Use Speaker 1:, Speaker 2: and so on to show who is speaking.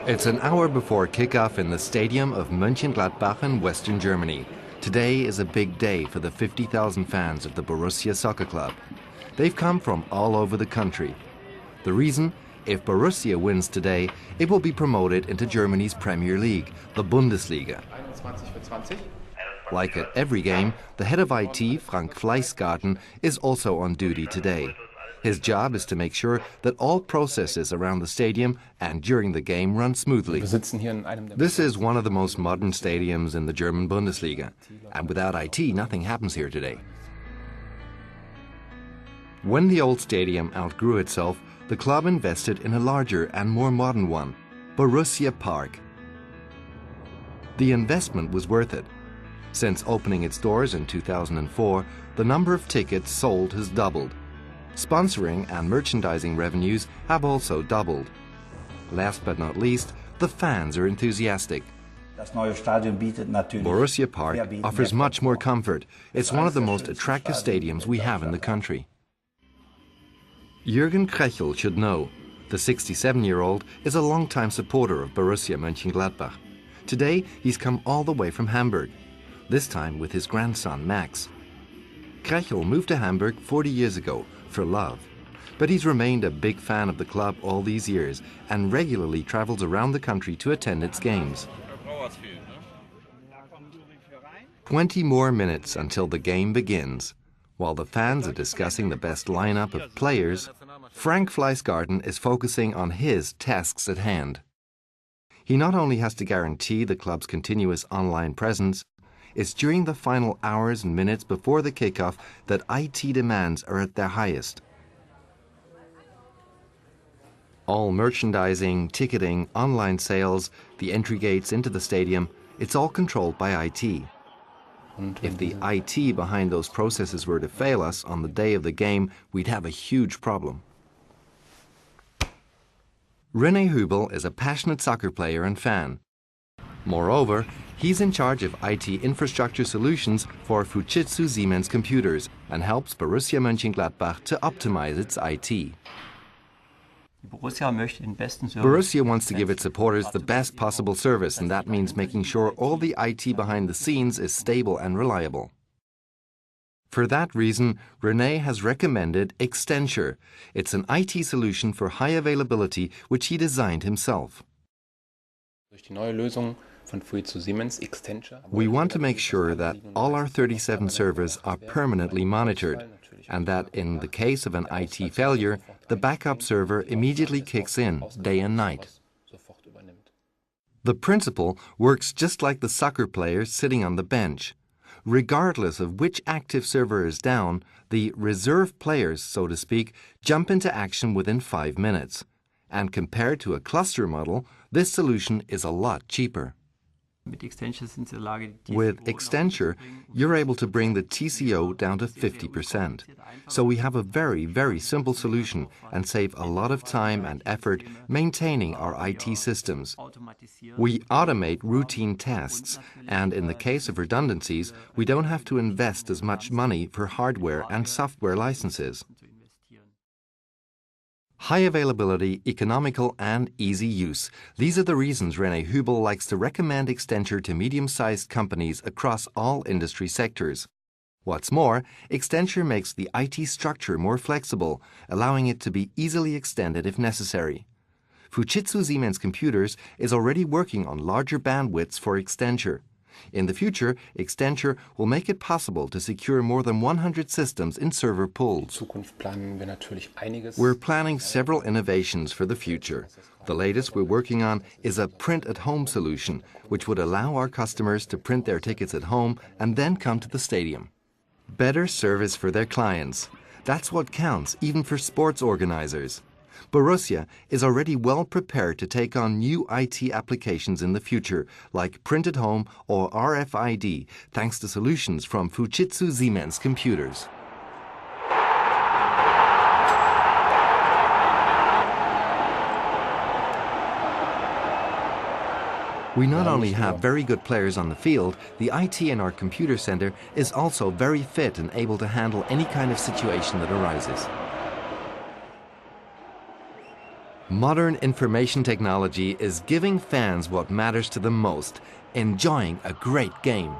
Speaker 1: It's an hour before kickoff in the stadium of Mönchengladbach in Western Germany. Today is a big day for the 50,000 fans of the Borussia soccer club. They've come from all over the country. The reason? If Borussia wins today, it will be promoted into Germany's Premier League, the Bundesliga. Like at every game, the head of IT, Frank Fleissgarten, is also on duty today. His job is to make sure that all processes around the stadium and during the game run smoothly. This is one of the most modern stadiums in the German Bundesliga, and without IT, nothing happens here today. When the old stadium outgrew itself, the club invested in a larger and more modern one, Borussia Park. The investment was worth it. Since opening its doors in 2004, the number of tickets sold has doubled. Sponsoring and merchandising revenues have also doubled. Last but not least, the fans are enthusiastic. Borussia Park offers much more comfort. It's one of the most attractive stadiums we have in the country. Jürgen Krechel should know. The 67-year-old is a long-time supporter of Borussia Mönchengladbach. Today, he's come all the way from Hamburg, this time with his grandson Max. Krechel moved to Hamburg 40 years ago for love, but he's remained a big fan of the club all these years and regularly travels around the country to attend its games. 20 more minutes until the game begins. While the fans are discussing the best lineup of players, Frank Fleissgarten is focusing on his tasks at hand. He not only has to guarantee the club's continuous online presence, it's during the final hours and minutes before the kickoff that IT demands are at their highest. All merchandising, ticketing, online sales, the entry gates into the stadium, it's all controlled by IT. If the IT behind those processes were to fail us on the day of the game, we'd have a huge problem. René Hübel is a passionate soccer player and fan. Moreover, he's in charge of IT infrastructure solutions for Fujitsu-Siemens computers and helps Borussia Mönchengladbach to optimize its IT. Borussia wants to give its supporters the best possible service, and that means making sure all the IT behind the scenes is stable and reliable. For that reason, René has recommended Extensure. It's an IT solution for high availability which he designed himself. We want to make sure that all our 37 servers are permanently monitored, and that in the case of an IT failure, the backup server immediately kicks in, day and night. The principle works just like the soccer players sitting on the bench. Regardless of which active server is down, the reserve players, so to speak, jump into action within 5 minutes. And compared to a cluster model, this solution is a lot cheaper. With Extensure, you're able to bring the TCO down to 50%. So we have a very, very simple solution and save a lot of time and effort maintaining our IT systems. We automate routine tasks, and in the case of redundancies, we don't have to invest as much money for hardware and software licenses. High availability, economical and easy use. These are the reasons René Hübel likes to recommend Extensure to medium-sized companies across all industry sectors. What's more, Extensure makes the IT structure more flexible, allowing it to be easily extended if necessary. Fujitsu-Siemens Computers is already working on larger bandwidths for Extensure. In the future, Extensure will make it possible to secure more than 100 systems in server pools. We're planning several innovations for the future. The latest we're working on is a print-at-home solution, which would allow our customers to print their tickets at home and then come to the stadium. Better service for their clients. That's what counts, even for sports organizers. Borussia is already well prepared to take on new IT applications in the future, like print at home or RFID, thanks to solutions from Fujitsu-Siemens Computers. We not only have very good players on the field, the IT in our computer center is also very fit and able to handle any kind of situation that arises. Modern information technology is giving fans what matters to them most, enjoying a great game.